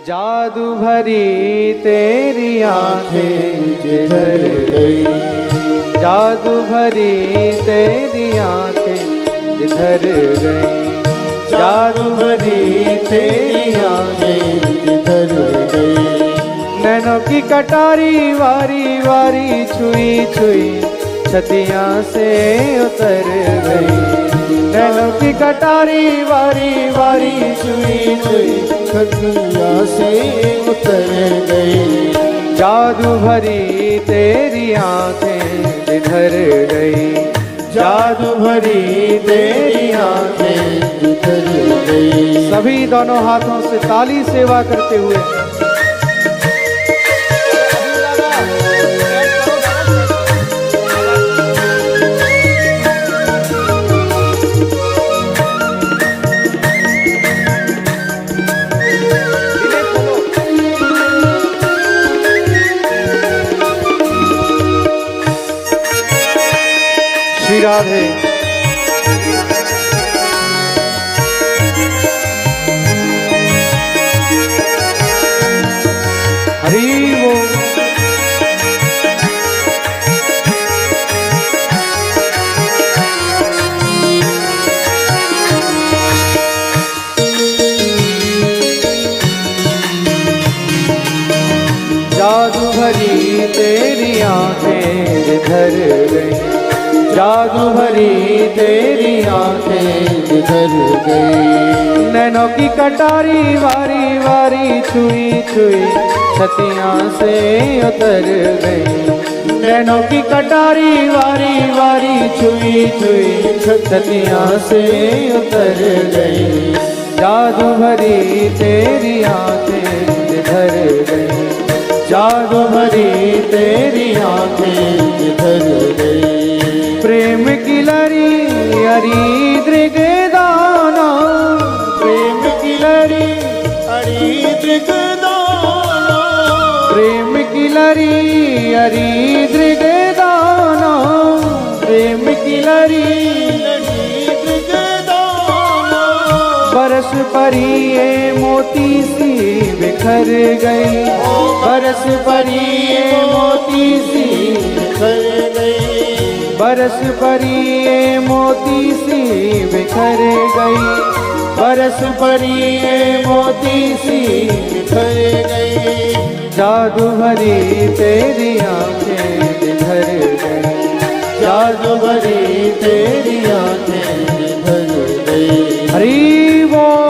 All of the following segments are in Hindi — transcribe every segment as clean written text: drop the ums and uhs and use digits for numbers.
जादू भरी तेरी आंखें जिधर गई, जादू भरी तेरी आंखें जिधर गई, जादू भरी तेरी आंखें जिधर गई। नैनों की कटारी वारी वारी छुई छुई छतियां से उतर गई, नैनों की कटारी वारी वारी छुई छुई छतियां से उतर गई। जादू भरी तेरी आंखें जिधर गई, जादू भरी तेरी आंखें जिधर गई। सभी दोनों हाथों से ताली सेवा करते हुए श्री राधे। हरि बोल। जादू भरी तेरी आंखें जिधर गई, जादू भरी तेरी आंखें जिधर गई। नैनों की कटारी वारी वारी छुई छुई छतियां से उतर गई, नैनों की कटारी वारी वारी छुई छुई छतियां से उतर गई। जादू भरी तेरी आंखें जिधर गई, जादू भरी तेरी आंखें जिधर गई। प्रेम की लरी हरी दृगदाना, प्रेम की लरी हरी दृगदाना, प्रेम की लरी हरी दृगदाना, प्रेम की लरी हरी दृगदाना। बरस परी ये मोती सी बिखर गई, बरस परी ये मोती सी बिखर गई, बरस परी ये मोती सी बिखर गई, बरस परी ये मोती सी बिखर गई। जादू भरी तेरी आंखें जिधर गई, जादू भरी तेरी आंखें जिधर गई। हरि बोल।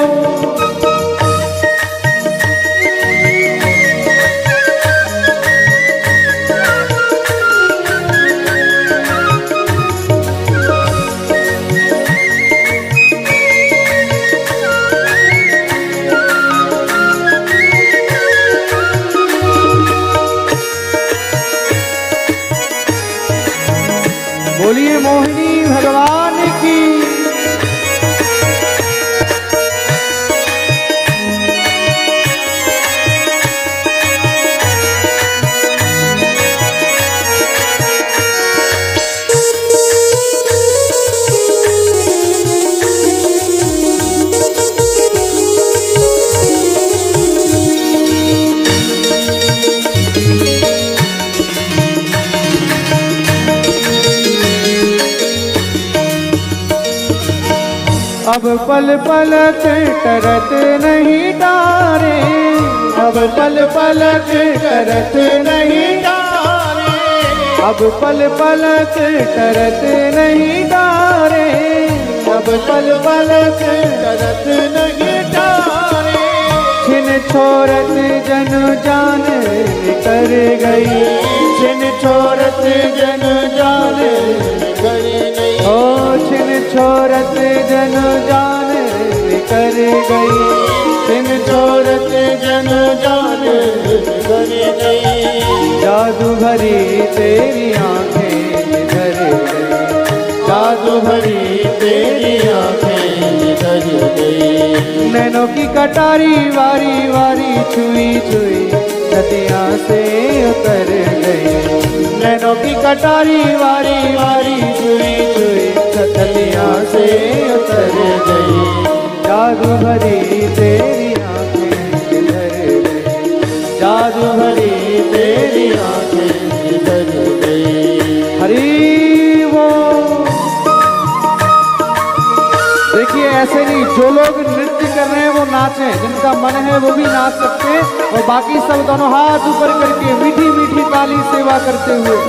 बोलिए मोहिनी भगवान की। अब पल पल करत नहीं डारे, अब पल पल करत नहीं डारे, अब पल पल करत नहीं डारे, अब पल पल करत नहीं डारे। छिन छोरत जन जान कर गई, छिन छोरत जन जान कर गई, ओ छिन छोरत जन जान कर गई, छिन छोरत जन जान कर गई। जादू भरी तेरी आंखें जिधर गई, जादू भरी तेरी आंखें जिधर गई। नैनों की कटारी वारी वारी छुई छुई छतियां से उतर गई, नैनों की कटारी वारी वारी छुई छुई छतियां से उतर गई। जादू भरी तेरी आंखें जिधर गई। जादू भरी तेरी आंखें जिधर गई। हरी वो देखिए, ऐसे नहीं, जो लोग नृत्य कर रहे हैं वो नाचें, जिनका मन है वो भी नाच सकते हैं, और बाकी सब दोनों हाथ ऊपर करके मीठी मीठी काली सेवा करते हुए।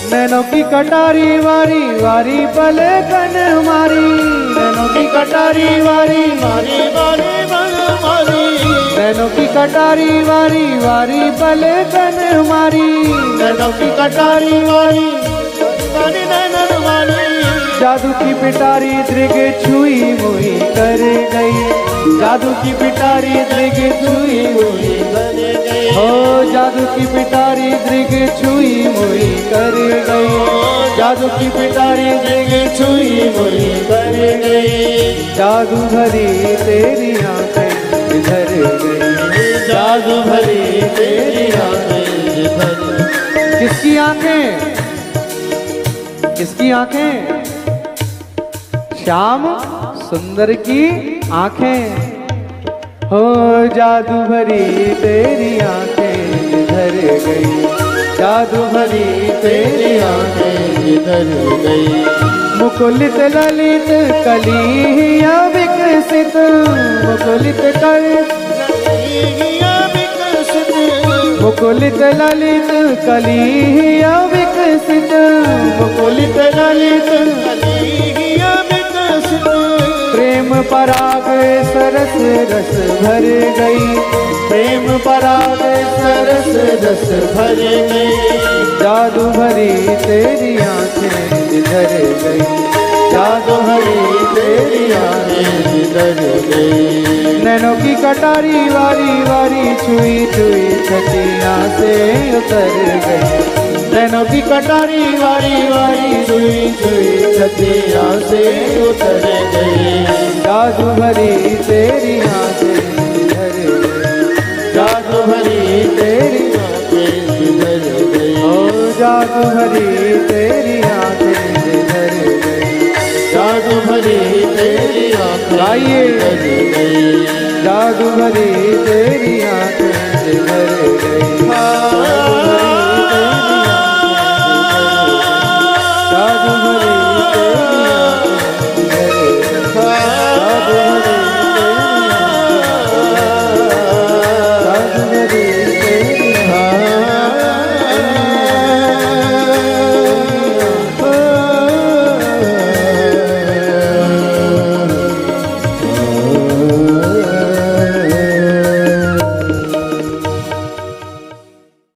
नैनों की कटारी वारी वारी पलकन मारी, नैनों की कटारी वारी वारी वारी मारी, नैनों की कटारी वारी वारी पलकन मारी, नैनों की कटारी वारी वारी नैनन मारी। जादू की पिटारी दृग छुई मुई कर गई, जादू की पिटारी दृग छुई मुई कर गई, हो जादू की पिटारी दृग छुई मुई कर गई, जादू की पिटारी दृग छुई मुई कर गई। जादू भरी तेरी आंखें जिधर गई, जादू भरी तेरी आंखें जिधर। किसकी आंखें, किसकी आंखें? श्याम सुंदर की आंखें। हो जादू भरी तेरी आंखें जिधर गई, जादू भरी तेरी आंखें जिधर गई। मुकुलित ललित कलियां विकसित, मुकुलित कलियां विकसित, मुकुलित ललित कलियां विकसित, मुकुलित ललित कलियां विकसित। प्रेम पराग सरस रस भर गई, प्रेम पराग सरस रस भर गई। जादू भरी तेरी आंखें जिधर गई, जादू भरी तेरी आंखें जिधर गई। नैनों की कटारी वारी वारी छुई छुई छतियां से उतर गई, नैनों की कटारी वारी वारी छुई छुई छतियां से उतर गई। जादू भरी तेरी आंखें जिधर गई, जादू भरी तेरी आंखें जिधर गई, ओ जादू भरी तेरी आंखें जिधर गई, जादू भरी तेरी आंखें जिधर गई, जादू भरी तेरी आंखें जिधर गई।